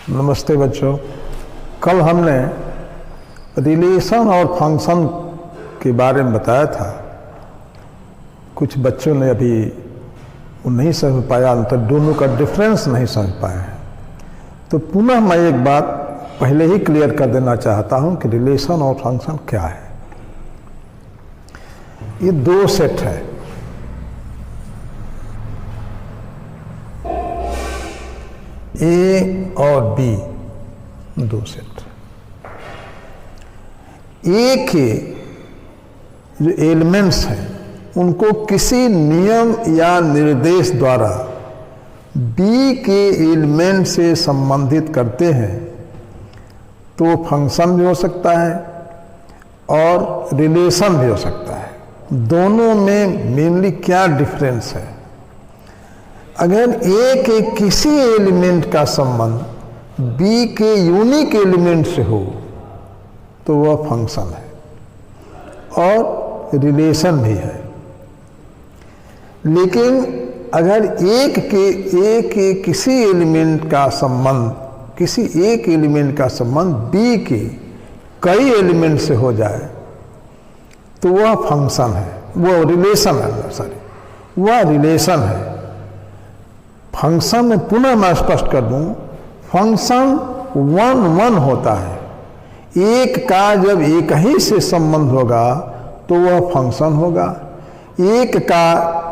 नमस्ते बच्चों। कल हमने रिलेशन और फंक्शन के बारे में बताया था। कुछ बच्चों ने अभी वो नहीं समझ पाया, तो दोनों का डिफरेंस नहीं समझ पाए हैं। तो पुनः मैं एक बात पहले ही क्लियर कर देना चाहता हूं कि रिलेशन और फंक्शन क्या है। ये दो सेट है। ए और बी दो सेट। ए के जो एलिमेंट्स हैं उनको किसी नियम या निर्देश द्वारा बी के एलिमेंट से संबंधित करते हैं तो फंक्शन भी हो सकता है और रिलेशन भी हो सकता है। दोनों में मेनली क्या डिफरेंस है? अगर ए के किसी एलिमेंट का संबंध बी के यूनिक एलिमेंट से हो तो वह फंक्शन है और रिलेशन भी है। लेकिन अगर ए के किसी एलिमेंट का संबंध किसी एक एलिमेंट का संबंध बी के कई एलिमेंट से हो जाए तो वह फंक्शन है, वह रिलेशन है। सॉरी, वह रिलेशन है। फंक्शन में पुनः मैं स्पष्ट कर दूं, फंक्शन वन वन होता है। एक का जब एक ही से संबंध होगा तो वह फंक्शन होगा, एक का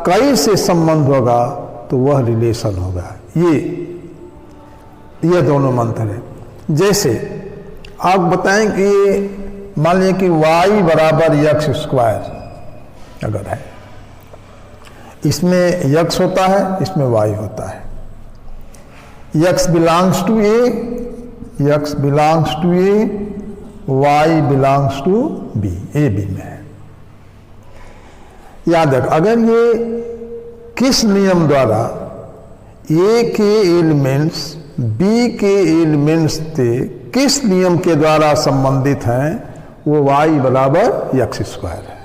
कई से संबंध होगा तो वह रिलेशन होगा। ये दोनों मंत्र हैं। जैसे आप बताएं कि मान लीजिए कि y बराबर यक्स स्क्वायर अगर है, इसमें यक्स होता है, इसमें y होता है। X belongs to A, x belongs to A, y belongs to B, A B में है। याद रख, अगर ये किस नियम द्वारा ए के एलिमेंट्स बी के एलिमेंट्स से किस नियम के द्वारा संबंधित हैं, वो y बराबर यक्स स्क्वायर है।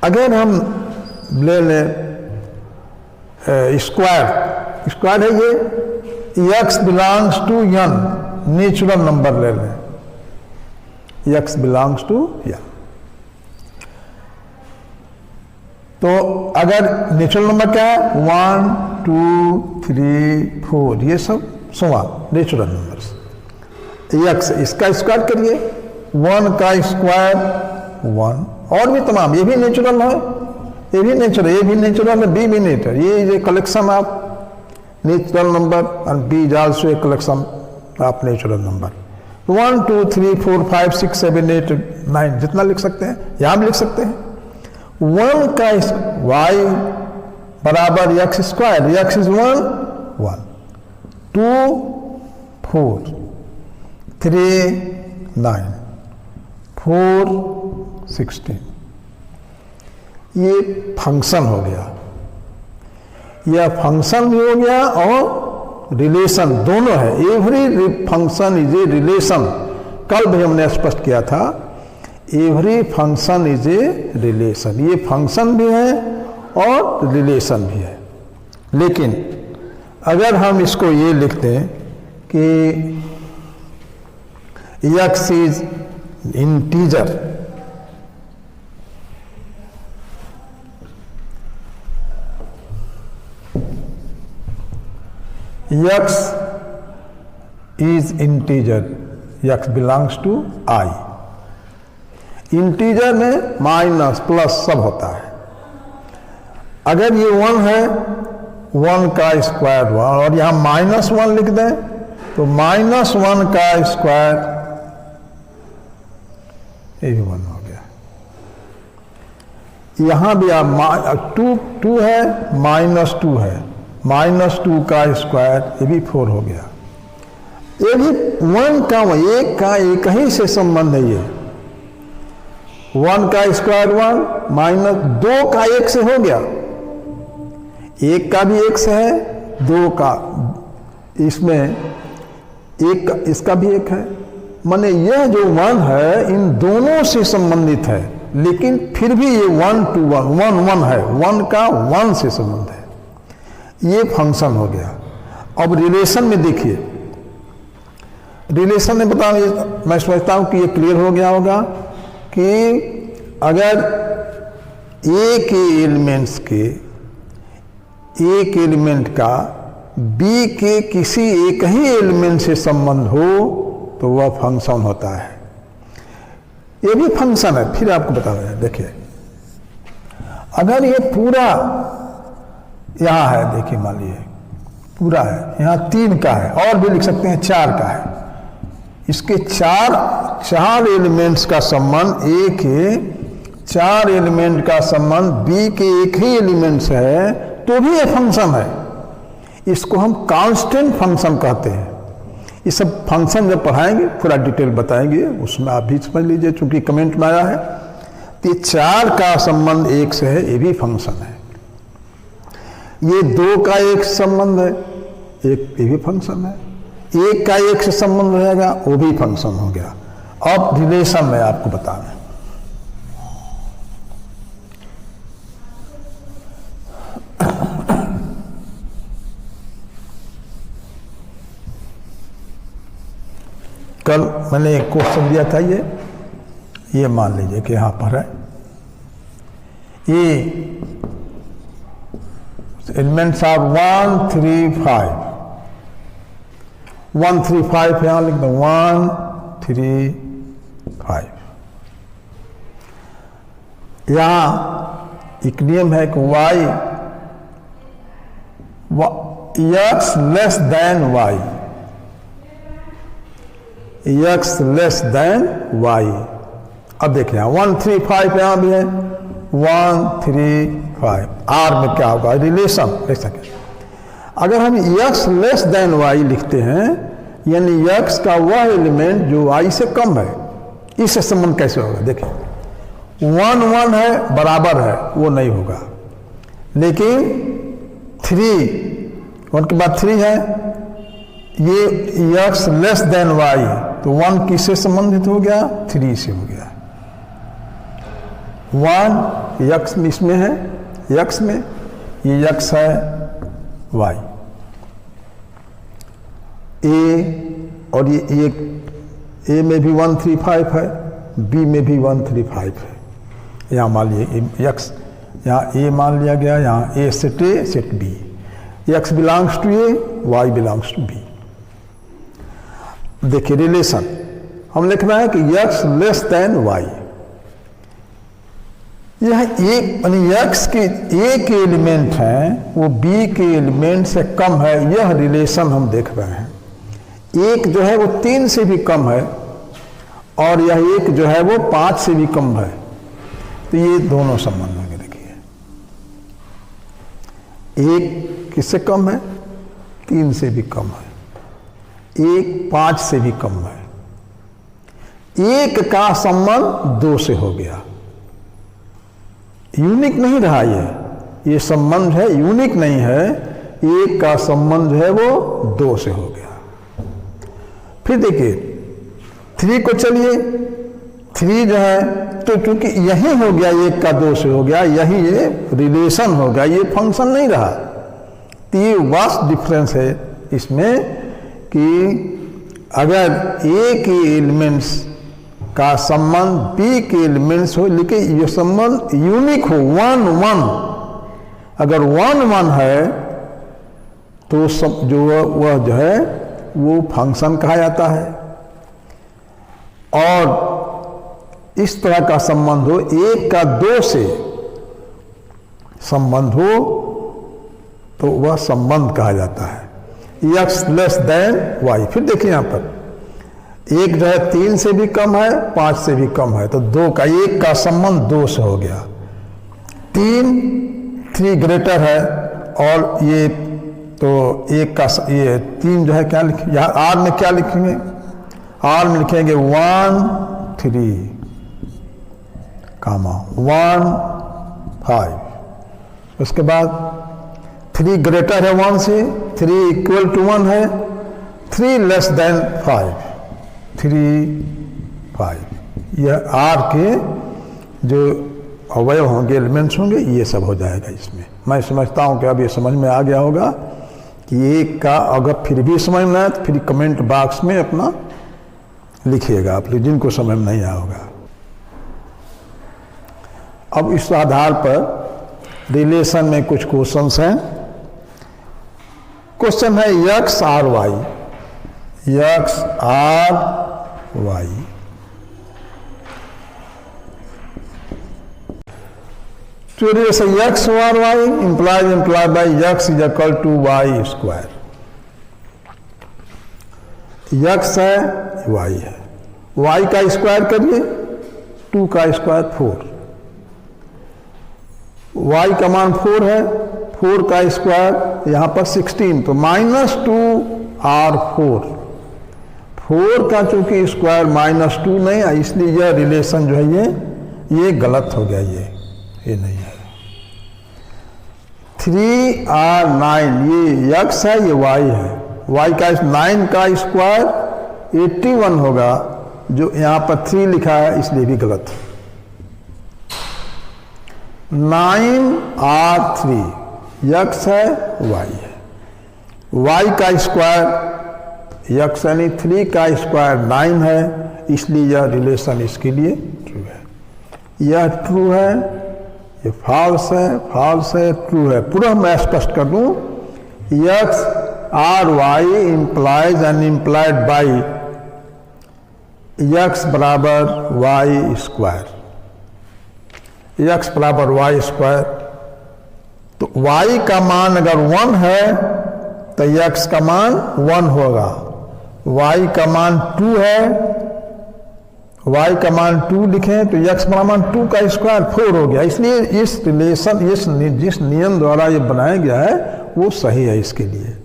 अगर हम ले लें स्क्वायर है ये, x belongs to N, natural number ले लें, यक्स बिलोंग्स टू यन। तो अगर नेचुरल नंबर क्या है, 1 2 3 4, ये सब समान नेचुरल नंबर्स। यक्स, इसका स्क्वायर करिए, 1 का स्क्वायर 1, और भी तमाम, ये भी नेचुरल है, ये भी नेचुरल, ये भी नेचुरल है, बी भी नेचुरल। ये collection of natural number and B is also a collection of natural number. 1 2 3 4 5 6 7 8 9 जितना लिख सकते हैं यहां भी लिख सकते हैं। 1 का y बराबर यक्स स्क्वायर, यक्स इज 1 1, 2 4 3 9 4 16, ये फंक्शन हो गया। यह फंक्शन भी हो गया और रिलेशन दोनों है। Every function is a relation. कल भी हमने स्पष्ट किया था, every function is a relation. ये फंक्शन भी है और रिलेशन भी है। लेकिन अगर हम इसको ये लिखते हैं कि x is integer, x is integer, x belongs to I. Integer में माइनस प्लस सब होता है। अगर ये 1 है, 1 का स्क्वायर 1, और यहां -1 लिख दें तो -1 का स्क्वायर, ये भी 1 हो गया। यहां भी आप 2 है, -2 है, -2 का स्क्वायर, ये भी 4 हो गया। ये भी 1 का एक ही से संबंध है। ये 1 का स्क्वायर 1, -2 का 1 से हो गया, 1 का भी 1 से है, 2 का, इसमें 1 का, इसका भी 1 है। माने यह जो 1 है इन दोनों से संबंधित है, लेकिन फिर भी ये 1 to 1 है, 1 का 1 से संबंध है। ये फंक्शन हो गया। अब रिलेशन में देखिए, रिलेशन में मैं समझता हूँ कि ये क्लियर हो गया होगा कि अगर ए के एलिमेंट्स के एक एलिमेंट का बी के किसी एक ही एलिमेंट से संबंध हो तो वह फंक्शन होता है। ये भी फंक्शन है, फिर आपको बता रहे हैं। देखिए, अगर ये पूरा यहाँ है, देखिए मान लीजिए पूरा है, यहाँ 3 का है, और भी लिख सकते हैं 4 का है, इसके चार एलिमेंट्स का संबंध ए के 4 एलिमेंट का संबंध बी के एक ही एलिमेंट से है, तो भी ये फंक्शन है। इसको हम कांस्टेंट फंक्शन कहते हैं। ये सब फंक्शन जब पढ़ाएंगे पूरा डिटेल बताएंगे, उसमें आप भी समझ लीजिए, चूंकि कमेंट में आया है। तो ये 4 का संबंध 1 से है, ये भी फंक्शन है। ये 2 का 1 संबंध है, एक ये भी फंक्शन है। 1 का 1 से संबंध रहेगा, वो भी फंक्शन हो गया। अब रिलेशन में आपको बता रहे हैं। कल मैंने एक क्वेश्चन दिया था, ये मान लीजिए कि यहां पर है, ये एलिमेंट्स आर 1 3 5 1 3 5 यहां लिख दो, 1 3 5। यहां एक नियम है कि x less than y, x less than y। अब देखिए 1 3 5 यहां भी है, 1 3 5। आर में क्या होगा, रिलेशन लिख सके। अगर हम x लेस देन y लिखते हैं, यानी x का वह एलिमेंट जो y से कम है, इससे संबंध कैसे होगा? देखिए 1 1 है, बराबर है, वो नहीं होगा। लेकिन 3 1 के बाद 3 है, ये x लेस देन y, तो 1 किससे संबंधित हो गया? 3 से हो गया। 1 x में इसमें है, x में ये x है y, a, और ये a में भी 1 3 5 है, b में भी 1 3 5 है। यहाँ मान लीजिए x, यहाँ a मान लिया गया, यहाँ a set a set b, x belongs to a, y belongs to b। देखिए रिलेशन हम लिखना है कि x लेस देन y। यह एक x के a के एलिमेंट हैं, वो b के एलिमेंट से कम है, यह रिलेशन हम देख रहे हैं। एक जो है वो 3 से भी कम है, और यह एक जो है वो 5 से भी कम है। तो ये दोनों संबंध होंगे। देखिए एक किससे कम है? 3 से भी कम है, एक 5 से भी कम है। एक का संबंध 2 से हो गया। यूनिक नहीं रहा ये संबंध है, यूनिक नहीं है। एक का संबंध है वो 2 से हो गया। फिर देखिए 3 को, चलिए 3 जो है, तो क्योंकि यही हो गया, 1 का 2 से हो गया, यही ये रिलेशन हो गया, ये फंक्शन नहीं रहा। तो ये वास्ट डिफरेंस है इसमें कि अगर a के एलिमेंट्स का संबंध b के एलिमेंट्स हो, लेकिन ये संबंध यूनिक हो, 1 1। अगर 1 1 है तो वह जो है वो फंक्शन कहा जाता है। और इस तरह का संबंध हो, 1 का 2 से संबंध हो, तो वह संबंध कहा जाता है, x लेस देन y। फिर देखिए यहाँ पर एक जो है 3 से भी कम है, 5 से भी कम है, तो 2 का 1 का संबंध 2 से हो गया। 3 ग्रेटर है, और ये तो 1 का ये 3 जो है क्या लिखेंगे, यहाँ आर में क्या लिखेंगे? आर में लिखेंगे 1 3 कामा 1 5। उसके बाद 3 ग्रेटर है 1 से, 3 इक्वल टू 1 है, 3 लेस देन 5 3 5। यह आर के जो अवयव होंगे, एलिमेंट्स होंगे, ये सब हो जाएगा इसमें। मैं समझता हूँ कि अब ये समझ में आ गया होगा कि एक का अगर फिर भी समझ में आए तो फिर कमेंट बॉक्स में अपना लिखिएगा आप लोग, जिनको समझ में नहीं आया होगा। अब इस आधार पर रिलेशन में कुछ क्वेश्चंस हैं। क्वेश्चन है x R y, x R y. तो जैसे x R y implied by x is equal to y square. X है, वाई है, वाई का स्क्वायर करिए, 2 का स्क्वायर 4, वाई का मान 4 है, 4 का स्क्वायर यहाँ पर 16, तो -2r4। 4 का चूंकि स्क्वायर -2 नहीं है, इसलिए यह रिलेशन जो है ये गलत हो गया, ये नहीं है। 3r9 ये यक्स है, ये वाई है, वाई का 9 का स्क्वायर 81 होगा, जो यहाँ पर 3 लिखा है इसलिए भी गलत है। 9r3 यक्स है, वाई है, वाई का स्क्वायर यक्स यानी 3 का स्क्वायर 9 है, इसलिए यह रिलेशन इसके लिए ट्रू है। यह ट्रू है, ये फॉल्स है, फॉल्स है, ट्रू है। पूरा मैं स्पष्ट कर दूं, x R y implies and implied by x बराबर वाई स्क्वायर, यक्स बराबर वाई स्क्वायर। तो वाई का मान अगर 1 है तो यक्स का मान 1 होगा, वाई का मान 2 है, वाई का मान 2 लिखें तो यक्स का मान 2 का स्क्वायर 4 हो गया। इसलिए इस रिलेशन जिस नियम द्वारा ये बनाया गया है वो सही है इसके लिए।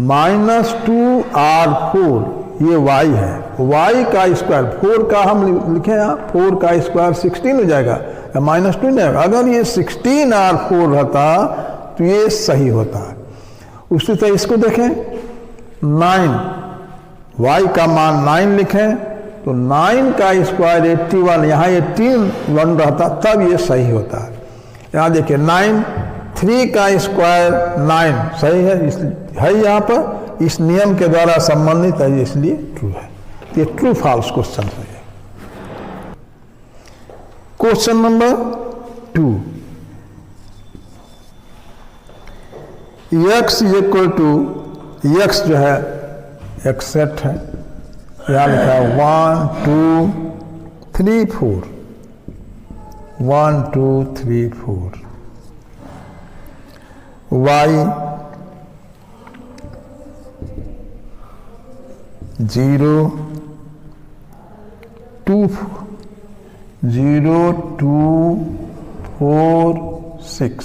-2r4 ये y है, y का स्क्वायर 4 का हम लिखें यहाँ 4 का स्क्वायर 16 हो जाएगा, या -2 नहीं आएगा। अगर ये 16r4 रहता तो ये सही होता। उसी तरह इसको देखें, 9 y का मान 9 लिखें तो 9 का स्क्वायर 81, यहाँ 81 रहता तब ये सही होता। यहाँ देखिए 9, 3 का स्क्वायर 9 सही है, इसलिए है यहाँ पर इस नियम के द्वारा संबंधित है, इसलिए ट्रू है। ये ट्रू फॉल्स क्वेश्चन है। Question number 2, x is equal to, x जो है एक सेट है, यहाँ लिखा है 1 2 3 4, 1 2 3 4, y 0 2 0 2 4 6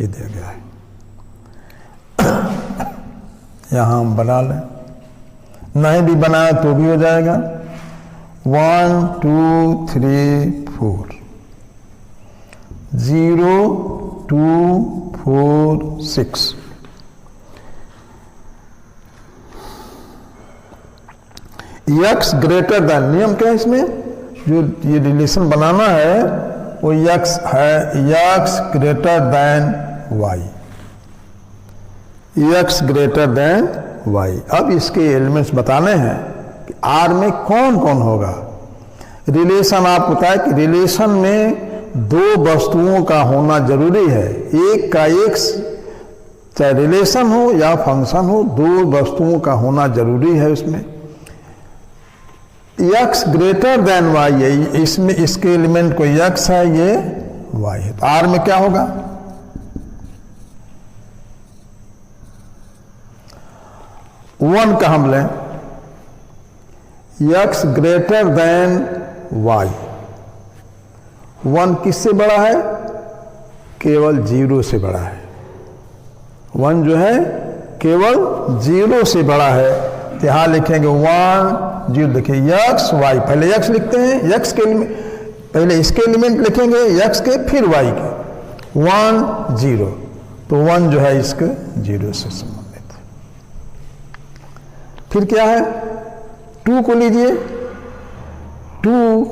ये दिया गया है। यहाँ हम बना लें, नहीं भी बनाया तो भी हो जाएगा। 1 2 3 4 0 2 4 6, यक्स ग्रेटर देन, नियम क्या है इसमें, जो ये रिलेशन बनाना है वो यक्स है, x greater than y, x greater than y. अब इसके एलिमेंट्स बताने हैं कि आर में कौन कौन होगा। रिलेशन आपको पता है कि रिलेशन में 2 वस्तुओं का होना जरूरी है, एक का एक, चाहे रिलेशन हो या फंक्शन हो, 2 वस्तुओं का होना जरूरी है उसमें। यक्स ग्रेटर देन वाई है, इसमें इसके एलिमेंट को यक्स है, ये वाई है, तो आर में क्या होगा, वन का हम लें, यक्स ग्रेटर देन वाई। 1 किससे बड़ा है, केवल 0 से बड़ा है। 1 जो है केवल 0 से बड़ा है, तो यहां लिखेंगे 1 0। देखिए यक्स वाई, पहले यक्स लिखते हैं, यक्स के पहले इसके एलिमेंट लिखेंगे यक्स के, फिर वाई के। 1 0, तो 1 जो है इसके 0 से संबंधित है। फिर क्या है, 2 को लीजिए, 2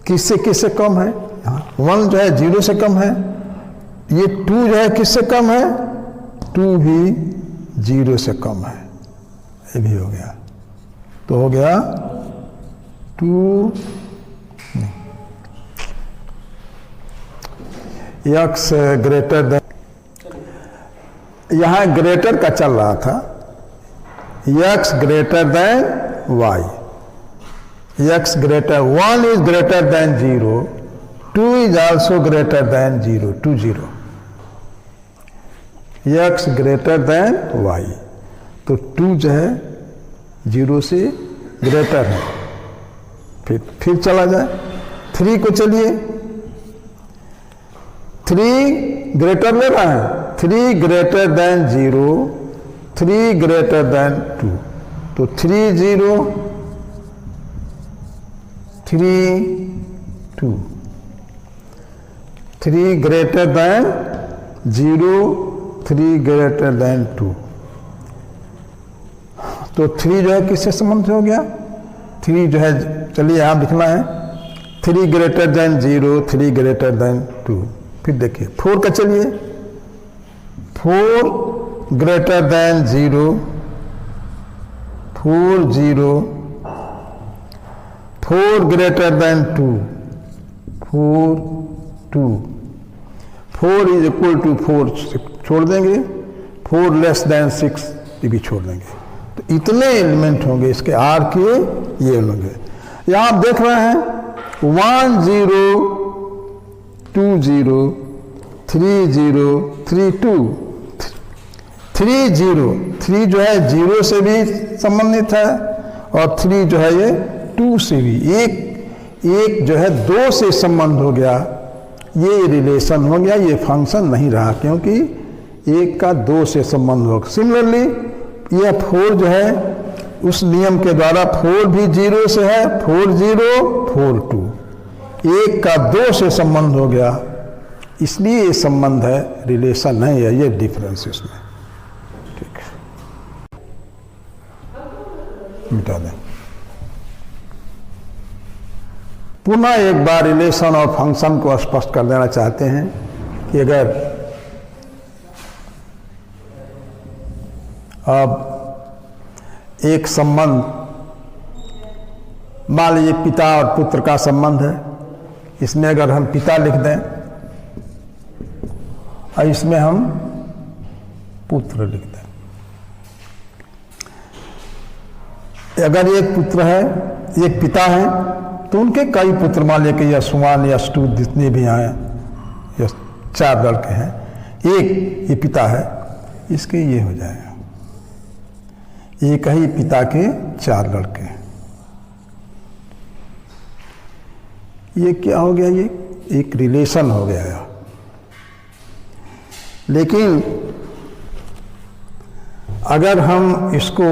किससे किससे कम है, 1 जो है 0 से कम है, ये 2 जो है किससे कम है, 2 भी 0 से कम है, ये भी हो गया, तो हो गया 2 x ग्रेटर देन, यहाँ ग्रेटर का चल रहा था, x greater than y, x greater 1 is greater than 0, 2 is also greater than 0, 2 0, x greater than y, तो 2 जो है 0 से ग्रेटर है। फिर चला जाए 3 को, चलिए 3 ग्रेटर ले रहा है, 3 ग्रेटर देन 0, 3 ग्रेटर देन 2, तो 3 0 3 2, 3 ग्रेटर देन 0, 3 ग्रेटर देन 2, तो 3 जो है किससे संबंध हो गया, 3 जो है, चलिए यहाँ लिखना है 3 ग्रेटर देन 0, 3 ग्रेटर देन 2। फिर देखिए 4 का, चलिए 4 greater than 0, 4 0, 4 greater than 2, 4 2, 4 is equal to 4 छोड़ देंगे, 4 लेस देन 6 ये भी छोड़ देंगे, तो इतने एलिमेंट होंगे इसके आर के, ये होंगे। यहाँ आप देख रहे हैं 1 0 2 0 3 0 3 2, 3 0, 3 जो है 0 से भी संबंधित है, और 3 जो है ये 2 से भी, एक जो है 2 से संबंध हो गया, ये रिलेशन हो गया, ये फंक्शन नहीं रहा, क्योंकि 1 का 2 से संबंध होगा। सिमिलरली यह 4 जो है उस नियम के द्वारा 4 भी 0 से है, 4 0 4 2, 1 का 2 से संबंध हो गया, इसलिए ये संबंध है, रिलेशन नहीं है, ये डिफरेंस इसमें। ठीक है, मिटा दें। पुनः एक बार रिलेशन और फंक्शन को स्पष्ट कर देना चाहते हैं कि अगर अब एक संबंध, मान लीजिए पिता और पुत्र का संबंध है, इसमें अगर हम पिता लिख दें और इसमें हम पुत्र लिख दें, अगर एक पुत्र है, एक पिता है, तो उनके कई पुत्र, मान लीजिए कि यशवान यशटू जितने भी हैं, या 4 लड़के हैं, एक ये पिता है, इसके ये हो जाएगा, एक ही पिता के 4 लड़के। ये क्या हो गया, ये एक रिलेशन हो गया। लेकिन अगर हम इसको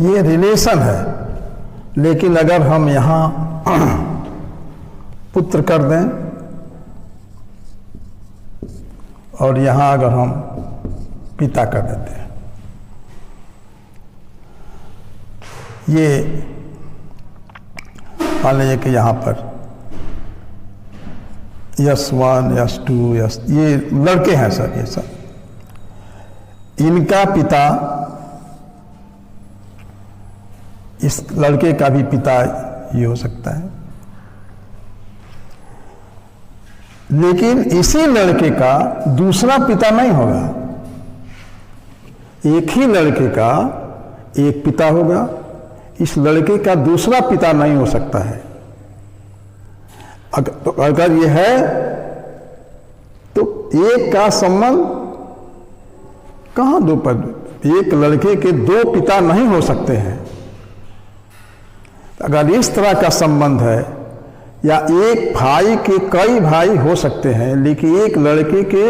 ये रिलेशन है, लेकिन अगर हम यहाँ पुत्र कर दें और यहाँ अगर हम पिता कर देते हैं, ये मान लीजिए कि यहाँ पर यश1 यश2 यश, ये लड़के हैं सर, ये सब इनका पिता इस लड़के का भी पिता ये हो सकता है, लेकिन इसी लड़के का दूसरा पिता नहीं होगा। एक ही लड़के का एक पिता होगा, इस लड़के का दूसरा पिता नहीं हो सकता है। अगर ये है तो एक का संबंध कहां दो पर, एक लड़के के 2 पिता नहीं हो सकते हैं। अगर इस तरह का संबंध है, या एक भाई के कई भाई हो सकते हैं, लेकिन एक लड़के के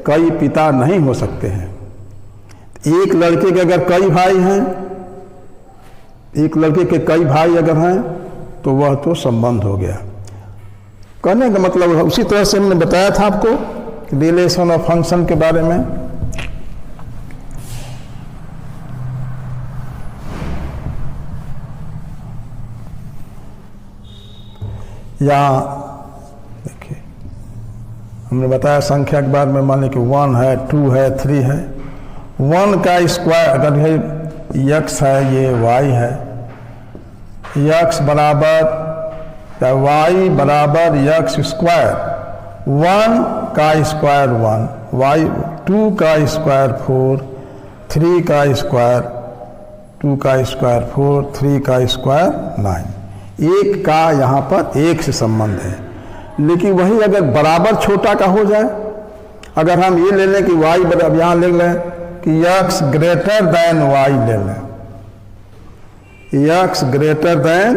कई पिता नहीं हो सकते हैं। एक लड़के के अगर कई भाई हैं, एक लड़के के कई भाई अगर हैं, तो वह तो संबंध हो गया। कहने का मतलब उसी तरह से हमने बताया था आपको रिलेशन और फंक्शन के बारे में। यहाँ देखिए हमने बताया संख्या के बारे में, मान लीजिए कि 1 है, 2 है, 3 है, 1 का स्क्वायर अगर है x है, ये y है, x बराबर y बराबर x स्क्वायर, 1 का स्क्वायर 1, y 2 का स्क्वायर 4, 3 का स्क्वायर 2 का स्क्वायर 4, 3 का स्क्वायर 9। एक का यहाँ पर एक से संबंध है, लेकिन वही अगर बराबर छोटा का हो जाए, अगर हम ये ले लें कि y बराबर, यहाँ ले लें कि x ग्रेटर देन y ले लें, x ग्रेटर देन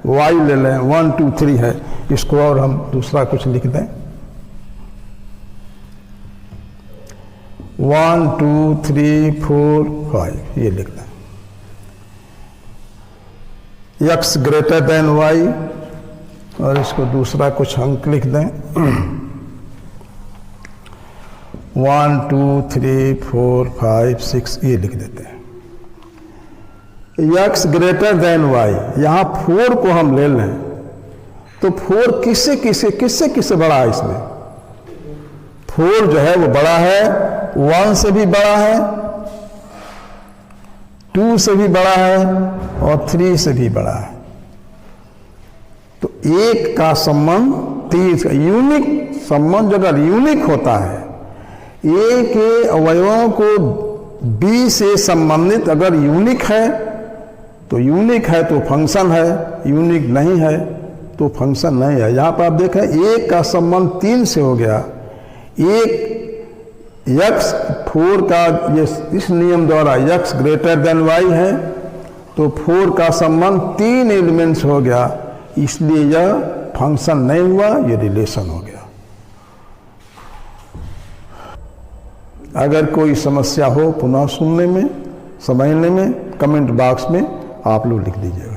y ले लें, 1 2 3 है, इसको और हम दूसरा कुछ लिख दें, 1 2 3 4 5 ये लिख दें, x ग्रेटर देन y, और इसको दूसरा कुछ अंक लिख दें, 1 2 3 4 5 6 ये लिख देते हैं। x ग्रेटर देन y, यहाँ 4 को हम ले लें तो 4 किससे बड़ा है? इसमें 4 जो है वो बड़ा है, 1 से भी बड़ा है, 2 से भी बड़ा है और 3 से भी बड़ा है। तो एक का संबंध 3 का यूनिक संबंध अगर यूनिक होता है, ए के अवयवों को बी से संबंधित अगर यूनिक है तो यूनिक है तो फंक्शन है, यूनिक नहीं है तो फंक्शन नहीं है। यहाँ पर आप देखें एक का संबंध 3 से हो गया, एक x 4 का ये इस नियम द्वारा x ग्रेटर देन y है तो 4 का संबंध 3 एलिमेंट्स हो गया, इसलिए यह फंक्शन नहीं हुआ, ये रिलेशन हो गया। अगर कोई समस्या हो पुनः सुनने में, समझने में, कमेंट बॉक्स में आप लोग लिख दीजिएगा।